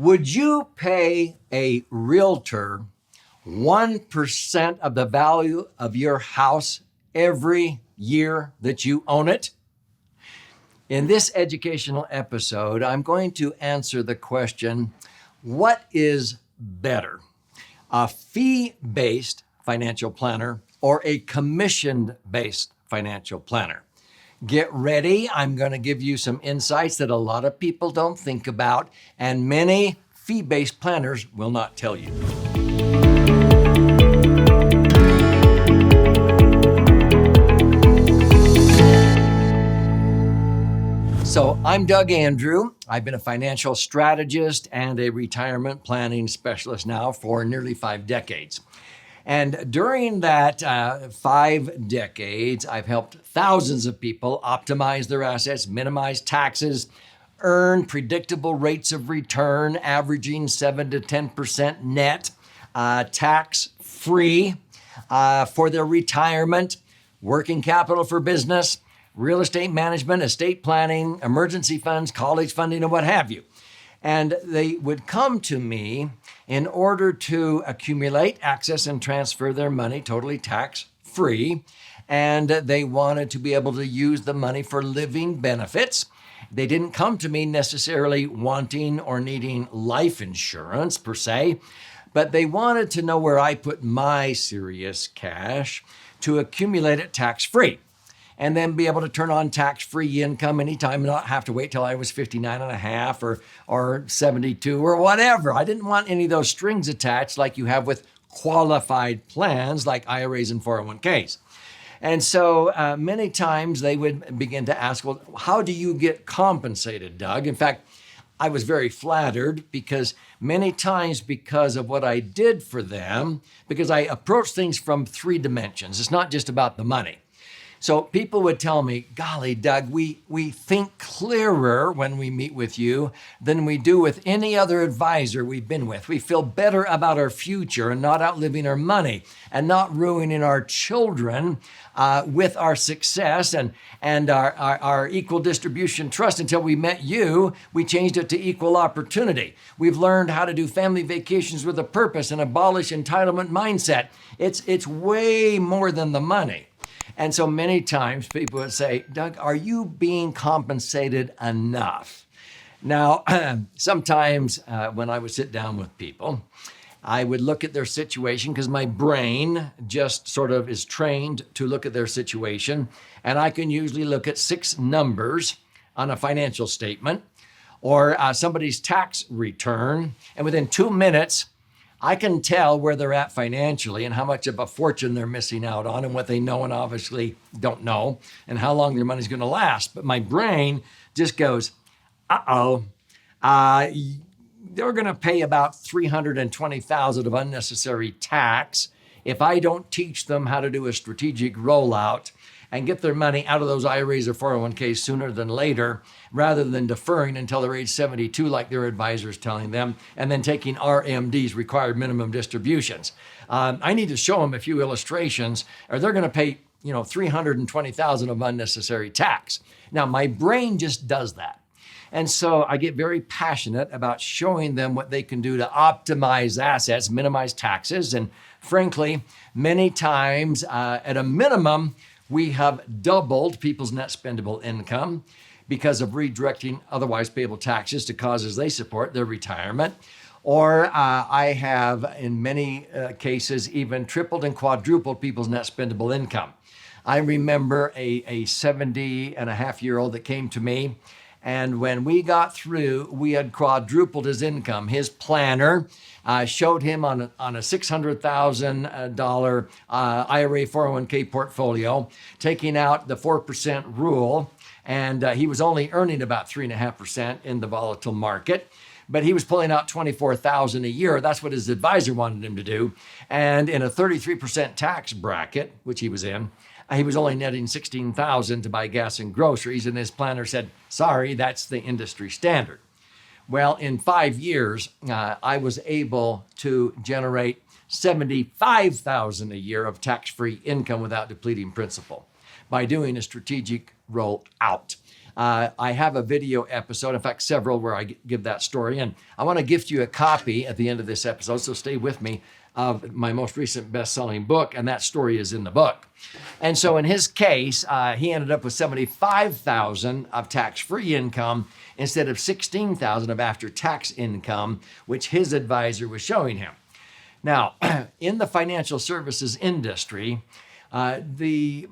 Would you pay a realtor 1% of the value of your house every year that you own it? In this educational episode, I'm going to answer the question, what is better, a fee-based financial planner or a commission-based financial planner? Get ready. I'm going to give you some insights that a lot of people don't think about, and many fee-based planners will not tell you. So I'm Doug Andrew. I've been a financial strategist and a retirement planning specialist now for nearly 5 decades. And during that 5 decades, I've helped thousands of people optimize their assets, minimize taxes, earn predictable rates of return, averaging 7 to 10% net, tax-free for their retirement, working capital for business, real estate management, estate planning, emergency funds, college funding, and what have you. And they would come to me in order to accumulate, access, and transfer their money totally tax-free. And they wanted to be able to use the money for living benefits. They didn't come to me necessarily wanting or needing life insurance per se, but they wanted to know where I put my serious cash to accumulate it tax-free, and then be able to turn on tax-free income anytime and not have to wait till I was 59 and a half or 72 or whatever. I didn't want any of those strings attached like you have with qualified plans like IRAs and 401ks. And so many times they would begin to ask, well, how do you get compensated, Doug? In fact, I was very flattered because many times because of what I did for them, because I approach things from 3 dimensions. It's not just about the money. So people would tell me, golly, Doug, we think clearer when we meet with you than we do with any other advisor we've been with. We feel better about our future and not outliving our money and not ruining our children with our success and our equal distribution trust. Until we met you, we changed it to equal opportunity. We've learned how to do family vacations with a purpose and abolish entitlement mindset. It's way more than the money. And so many times people would say, Doug, are you being compensated enough? Now, sometimes when I would sit down with people, I would look at their situation because my brain just sort of is trained to look at their situation. And I can usually look at 6 numbers on a financial statement or somebody's tax return. And within 2 minutes, I can tell where they're at financially and how much of a fortune they're missing out on and what they know and obviously don't know and how long their money's going to last. But my brain just goes, they're going to pay about $320,000 of unnecessary tax if I don't teach them how to do a strategic rollout and get their money out of those IRAs or 401ks sooner than later, rather than deferring until they're age 72 like their advisor's telling them, and then taking RMDs, required minimum distributions. I need to show them a few illustrations or they're going to pay $320,000 of unnecessary tax. Now, my brain just does that. And so I get very passionate about showing them what they can do to optimize assets, minimize taxes. And frankly, many times at a minimum, we have doubled people's net spendable income because of redirecting otherwise payable taxes to causes they support, their retirement. Or I have, in many cases, even tripled and quadrupled people's net spendable income. I remember a 70-and-a-half-year-old that came to me, and when we got through, we had quadrupled his income. His planner showed him on a $600,000 IRA 401k portfolio, taking out the 4% rule, and he was only earning about 3.5% in the volatile market. But he was pulling out $24,000 a year. That's what his advisor wanted him to do. And in a 33% tax bracket, which he was in, he was only netting $16,000 to buy gas and groceries. And his planner said, sorry, that's the industry standard. Well, in 5 years, I was able to generate $75,000 a year of tax-free income without depleting principal by doing a strategic rollout. I have a video episode, in fact, several where I give that story. And I want to gift you a copy at the end of this episode, so stay with me, of my most recent best-selling book, and that story is in the book. And so in his case, he ended up with $75,000 of tax-free income instead of $16,000 of after-tax income, which his advisor was showing him. Now, in the financial services industry, the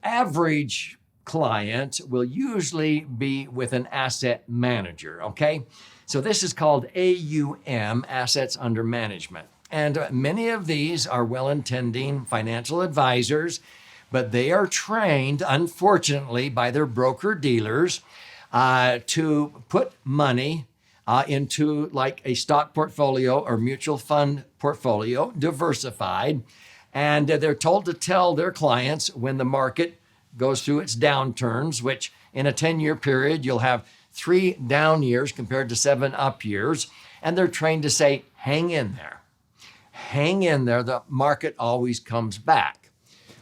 average client will usually be with an asset manager, okay? So this is called AUM, Assets Under Management. And many of these are well-intending financial advisors, but they are trained, unfortunately, by their broker-dealers to put money into like a stock portfolio or mutual fund portfolio, diversified. And they're told to tell their clients when the market goes through its downturns, which in a 10-year period, you'll have 3 down years compared to 7 up years. And they're trained to say, hang in there. Hang in there. The market always comes back.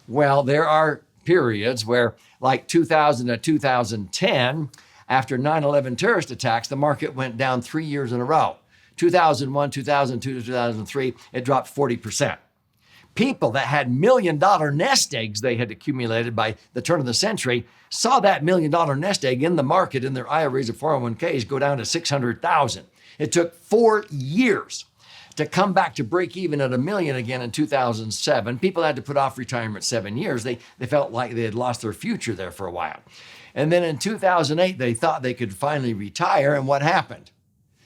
Well, there are periods where, like 2000 to 2010, after 9/11 terrorist attacks, the market went down 3 years in a row. 2001, 2002 to 2003, it dropped 40%. People that had $1 million nest eggs they had accumulated by the turn of the century saw that $1 million nest egg in the market in their IRAs or 401ks go down to 600,000. It took 4 years to come back to break even at $1 million again in 2007. People had to put off retirement 7 years. They felt like they had lost their future there for a while. And then in 2008, they thought they could finally retire. And what happened?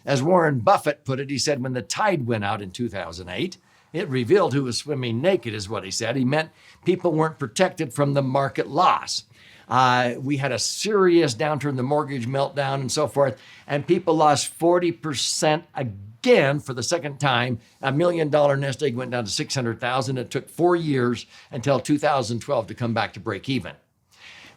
As Warren Buffett put it, he said, when the tide went out in 2008, it revealed who was swimming naked, is what he said. He meant people weren't protected from the market loss. We had a serious downturn, the mortgage meltdown and so forth, and people lost 40% again for the second time. $1 million nest egg went down to 600,000. It took 4 years until 2012 to come back to break even.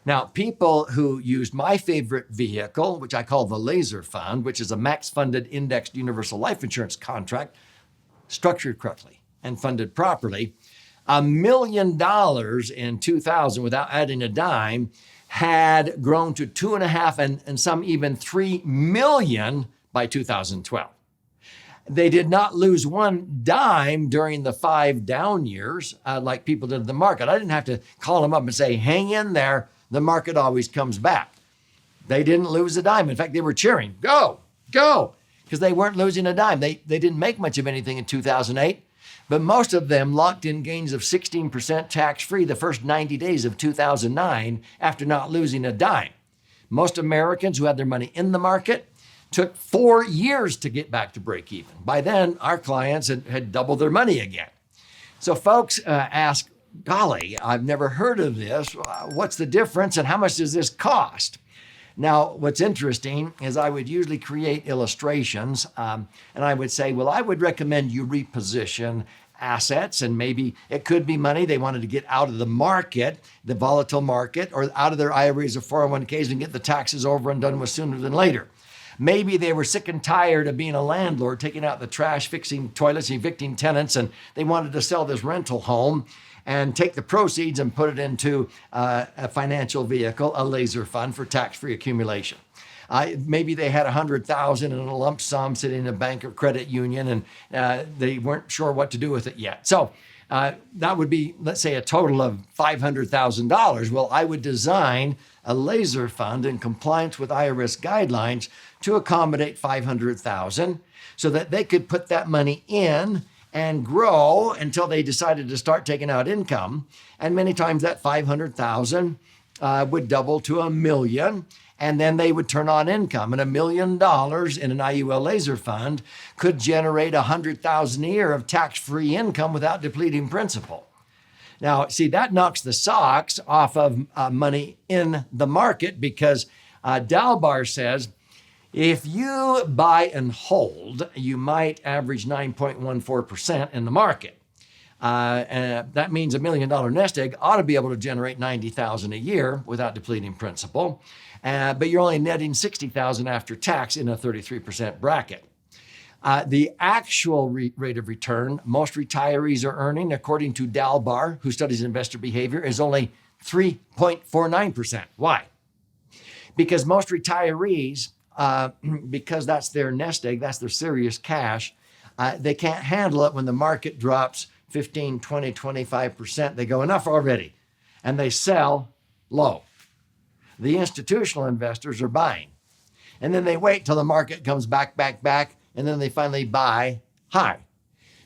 Now, people who used my favorite vehicle, which I call the Laser Fund, which is a max-funded indexed universal life insurance contract, structured correctly and funded properly, $1 million in 2000 without adding a dime had grown to 2.5 and some even 3 million by 2012. They did not lose one dime during the 5 down years like people did in the market. I didn't have to call them up and say, hang in there. The market always comes back. They didn't lose a dime. In fact, they were cheering, go, go, because they weren't losing a dime. They didn't make much of anything in 2008, but most of them locked in gains of 16% tax-free the first 90 days of 2009 after not losing a dime. Most Americans who had their money in the market took 4 years to get back to break even. By then, our clients had doubled their money again. So folks ask, golly, I've never heard of this. What's the difference and how much does this cost? Now, what's interesting is I would usually create illustrations and I would say, well, I would recommend you reposition assets, and maybe it could be money they wanted to get out of the market, the volatile market, or out of their IRAs or 401ks and get the taxes over and done with sooner than later. Maybe they were sick and tired of being a landlord, taking out the trash, fixing toilets, evicting tenants, and they wanted to sell this rental home and take the proceeds and put it into a financial vehicle, a laser fund for tax-free accumulation. Maybe they had $100,000 in a lump sum sitting in a bank or credit union, and they weren't sure what to do with it yet. So that would be, let's say, a total of $500,000. Well, I would design a laser fund in compliance with IRS guidelines to accommodate $500,000 so that they could put that money in and grow until they decided to start taking out income. And many times that $500,000 would double to $1 million, and then they would turn on income. And $1 million in an IUL laser fund could generate $100,000 a year of tax-free income without depleting principal. Now, see, that knocks the socks off of money in the market, because Dalbar says, if you buy and hold, you might average 9.14% in the market. And that means $1 million nest egg ought to be able to generate $90,000 a year without depleting principal. But you're only netting $60,000 after tax in a 33% bracket. The actual rate of return most retirees are earning, according to Dalbar, who studies investor behavior, is only 3.49%. Why? because most retirees, because that's their nest egg, that's their serious cash, they can't handle it when the market drops 15, 20, 25%. They go, enough already. And they sell low. The institutional investors are buying. And then they wait till the market comes back, and then they finally buy high.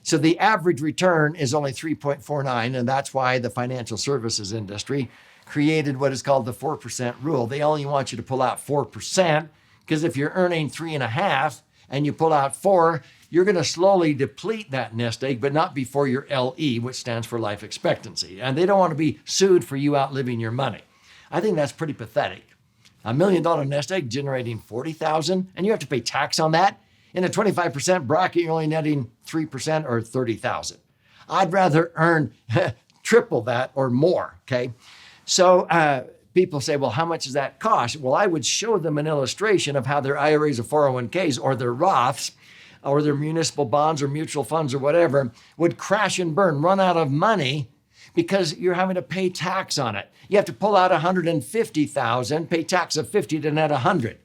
So the average return is only 3.49, and that's why the financial services industry created what is called the 4% rule. They only want you to pull out 4%, because if you're earning 3.5 and you pull out 4, you're going to slowly deplete that nest egg, but not before your LE, which stands for life expectancy. And they don't want to be sued for you outliving your money. I think that's pretty pathetic. $1 million nest egg generating $40,000, and you have to pay tax on that. In a 25% bracket, you're only netting 3% or $30,000. I'd rather earn triple that or more, okay? So people say, well, how much does that cost? Well, I would show them an illustration of how their IRAs or 401ks or their Roths or their municipal bonds or mutual funds or whatever would crash and burn, run out of money because you're having to pay tax on it. You have to pull out $150,000, pay tax of 50 to net 100.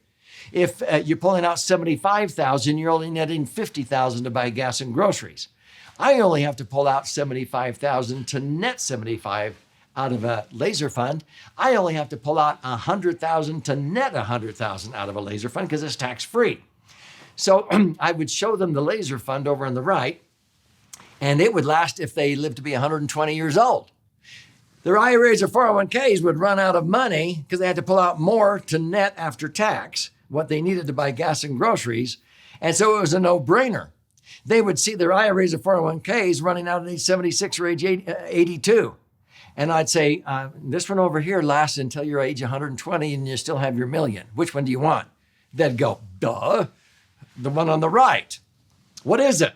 If you're pulling out $75,000, you're only netting $50,000 to buy gas and groceries. I only have to pull out $75,000 to net 75 out of a laser fund. I only have to pull out $100,000 to net $100,000 out of a laser fund because it's tax-free. So I would show them the laser fund over on the right, and it would last if they lived to be 120 years old. Their IRAs or 401ks would run out of money because they had to pull out more to net after tax what they needed to buy gas and groceries. And so it was a no-brainer. They would see their IRAs or 401ks running out at age 76 or age 82. And I'd say, this one over here lasts until you're age 120 and you still have your million. Which one do you want? They'd go, duh, the one on the right. What is it?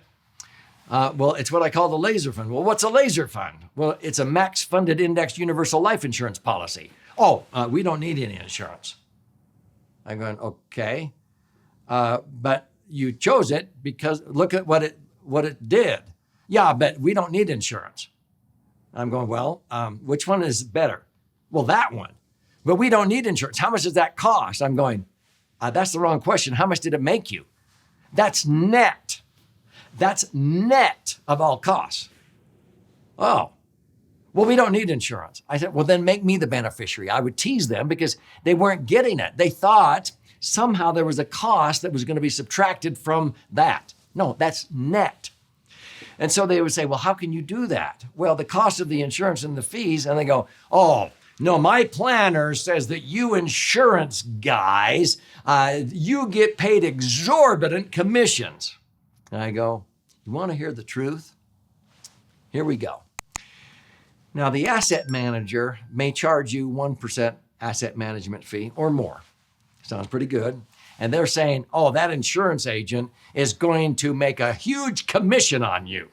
Well, it's what I call the laser fund. Well, what's a laser fund? Well, it's a max funded indexed universal life insurance policy. Oh, we don't need any insurance. I'm going, okay. But you chose it because look at what it did. Yeah, but we don't need insurance. I'm going, well, which one is better? Well, that one. But we don't need insurance. How much does that cost? I'm going, that's the wrong question. How much did it make you? That's net. That's net of all costs. Oh, well, we don't need insurance. I said, well, then make me the beneficiary. I would tease them because they weren't getting it. They thought somehow there was a cost that was going to be subtracted from that. No, that's net. And so they would say, well, how can you do that? Well, the cost of the insurance and the fees. And they go, oh, no, my planner says that you insurance guys, you get paid exorbitant commissions. And I go, you want to hear the truth? Here we go. Now, the asset manager may charge you 1% asset management fee or more. Sounds pretty good. And they're saying, oh, that insurance agent is going to make a huge commission on you.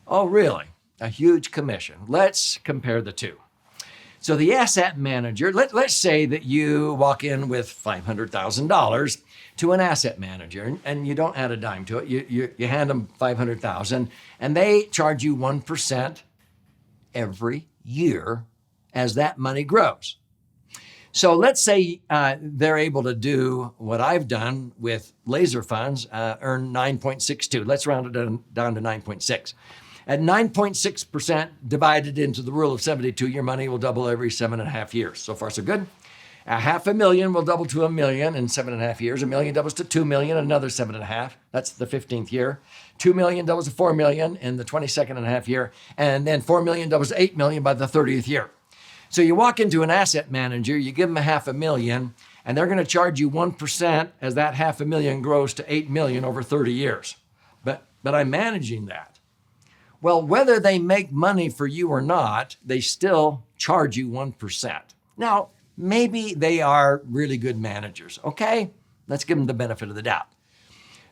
Oh, really? A huge commission. Let's compare the two. So the asset manager, let's say that you walk in with $500,000 to an asset manager and you don't add a dime to it. You hand them $500,000 and they charge you 1% every year as that money grows. So let's say they're able to do what I've done with laser funds, earn 9.62. Let's round it down to 9.6. At 9.6% divided into the rule of 72, your money will double every 7.5 years. So far, so good. $500,000 will double to $1 million in 7.5 years. $1 million doubles to $2 million, another 7.5. That's the 15th year. $2 million doubles to $4 million in the 22nd and a half year. And then $4 million doubles to $8 million by the 30th year. So you walk into an asset manager, you give them $500,000, and they're going to charge you 1% as that $500,000 grows to $8 million over 30 years. But I'm managing that. Well, whether they make money for you or not, they still charge you 1%. Now, maybe they are really good managers. Okay, let's give them the benefit of the doubt.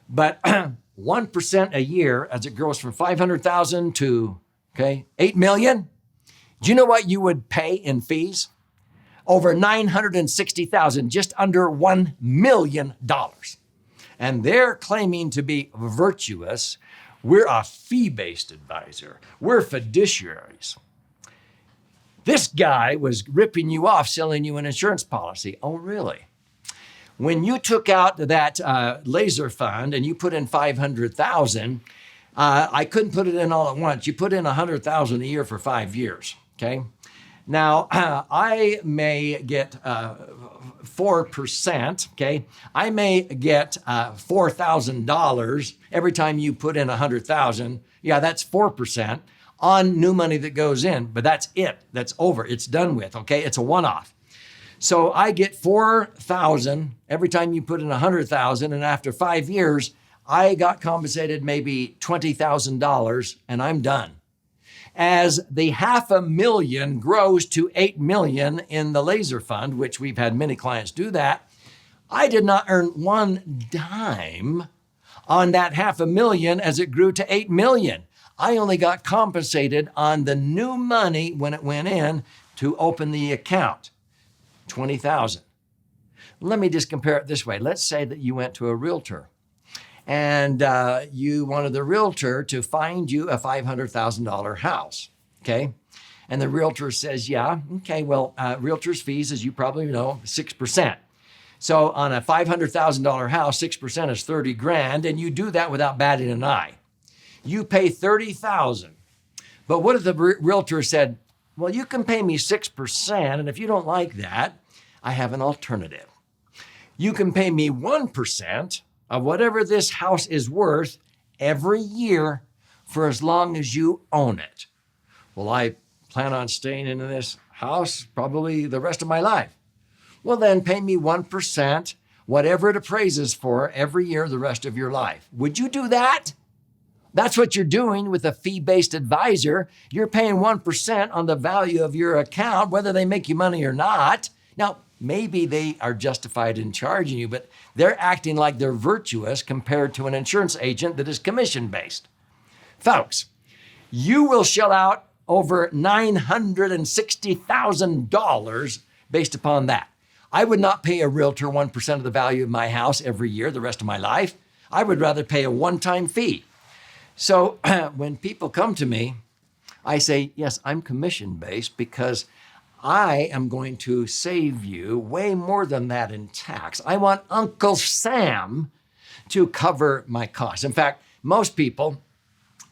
But 1% a year as it grows from 500,000 to 8 million. Do you know what you would pay in fees? Over 960,000, just under $1 million. And they're claiming to be virtuous. We're a fee-based advisor. We're fiduciaries. This guy was ripping you off, selling you an insurance policy. Oh, really? When you took out that laser fund and you put in 500,000, I couldn't put it in all at once. You put in 100,000 a year for 5 years. Okay. Now I may get 4%. Okay. I may get $4,000 every time you put in 100,000. Yeah, that's 4% on new money that goes in, but that's it. That's over. It's done with. Okay. It's a one-off. So I get 4,000 every time you put in 100,000, and after 5 years, I got compensated maybe $20,000, and I'm done. As the $500,000 grows to $8 million in the laser fund, which we've had many clients do that, I did not earn one dime on that $500,000 as it grew to $8 million. I only got compensated on the new money when it went in to open the account. 20,000. Let me just compare it this way. Let's say that you went to a realtor and you wanted the realtor to find you a $500,000 house. Okay. And the realtor says, yeah, okay, well, realtor's fees, as you probably know, 6%. So on a $500,000 house, 6% is 30 grand. And you do that without batting an eye. You pay 30,000. But what if the realtor said, well, you can pay me 6%, and if you don't like that, I have an alternative. You can pay me 1% of whatever this house is worth every year for as long as you own it. Well, I plan on staying in this house probably the rest of my life. Well, then pay me 1%, whatever it appraises for every year the rest of your life. Would you do that? That's what you're doing with a fee-based advisor. You're paying 1% on the value of your account, whether they make you money or not. Now, maybe they are justified in charging you, but they're acting like they're virtuous compared to an insurance agent that is commission-based. Folks, you will shell out over $960,000 based upon that. I would not pay a realtor 1% of the value of my house every year the rest of my life. I would rather pay a one-time fee. So when people come to me, I say, yes, I'm commission-based because I am going to save you way more than that in tax. I want Uncle Sam to cover my costs. In fact, most people,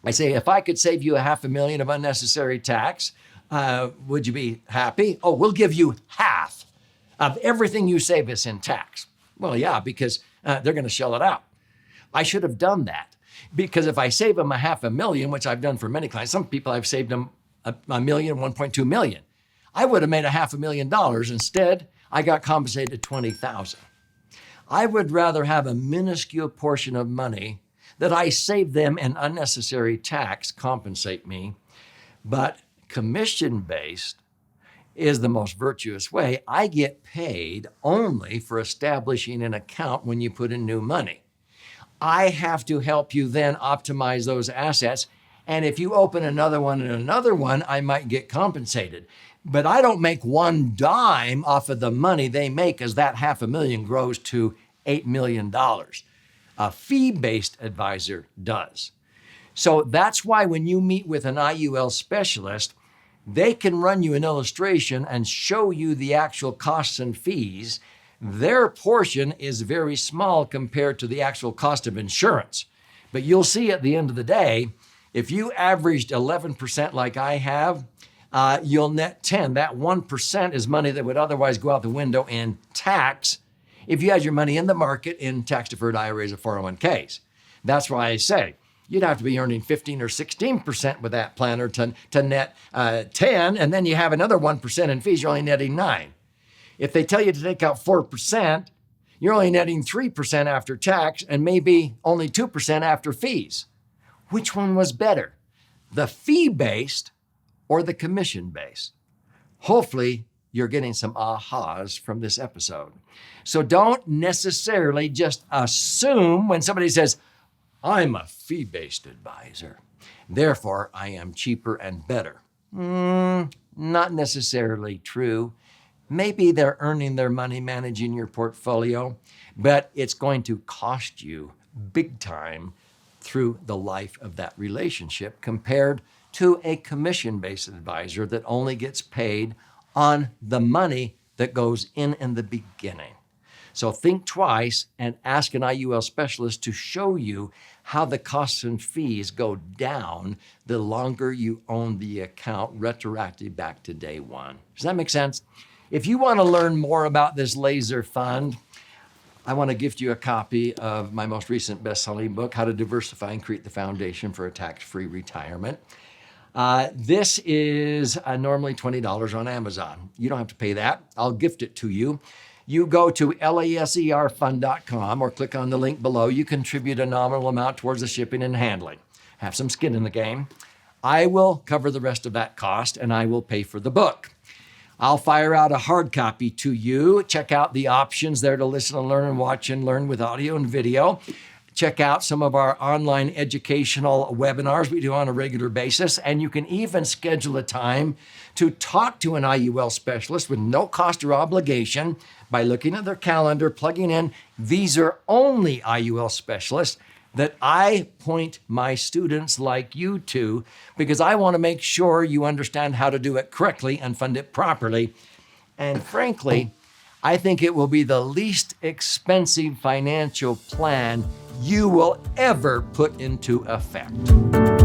I say, if I could save you $500,000 of unnecessary tax, would you be happy? Oh, we'll give you half of everything you save us in tax. Well, yeah, because they're going to shell it out. I should have done that. Because if I save them $500,000, which I've done for many clients, some people I've saved them $1 million, 1.2 million. I would have made $500,000. Instead, I got compensated $20,000. I would rather have a minuscule portion of money that I save them in unnecessary tax compensate me, but commission-based is the most virtuous way. I get paid only for establishing an account when you put in new money. I have to help you then optimize those assets. And if you open another one and another one, I might get compensated. But I don't make one dime off of the money they make as that $500,000 grows to $8 million. A fee-based advisor does. So that's why when you meet with an IUL specialist, they can run you an illustration and show you the actual costs and fees. Their portion is very small compared to the actual cost of insurance. But you'll see at the end of the day, if you averaged 11% like I have, you'll net 10. That 1% is money that would otherwise go out the window in tax if you had your money in the market in tax-deferred IRAs or 401ks. That's why I say you'd have to be earning 15 or 16% with that planner to net 10, and then you have another 1% in fees, you're only netting 9. If they tell you to take out 4%, you're only netting 3% after tax and maybe only 2% after fees. Which one was better, the fee-based or the commission-based? Hopefully, you're getting some ahas from this episode. So don't necessarily just assume when somebody says, I'm a fee-based advisor, therefore I am cheaper and better. Not necessarily true. Maybe they're earning their money managing your portfolio, but it's going to cost you big time through the life of that relationship compared to a commission-based advisor that only gets paid on the money that goes in the beginning. So think twice and ask an IUL specialist to show you how the costs and fees go down the longer you own the account, retroactive back to day one. Does that make sense? If you want to learn more about this laser fund, I want to gift you a copy of my most recent best-selling book, How to Diversify and Create the Foundation for a Tax-Free Retirement. This is normally $20 on Amazon. You don't have to pay that. I'll gift it to you. You go to laserfund.com or click on the link below. You contribute a nominal amount towards the shipping and handling. Have some skin in the game. I will cover the rest of that cost, and I will pay for the book. I'll fire out a hard copy to you. Check out the options there to listen and learn and watch and learn with audio and video. Check out some of our online educational webinars we do on a regular basis. And you can even schedule a time to talk to an IUL specialist with no cost or obligation by looking at their calendar, plugging in, these are only IUL specialists that I point my students like you to, because I want to make sure you understand how to do it correctly and fund it properly. And frankly, I think it will be the least expensive financial plan you will ever put into effect.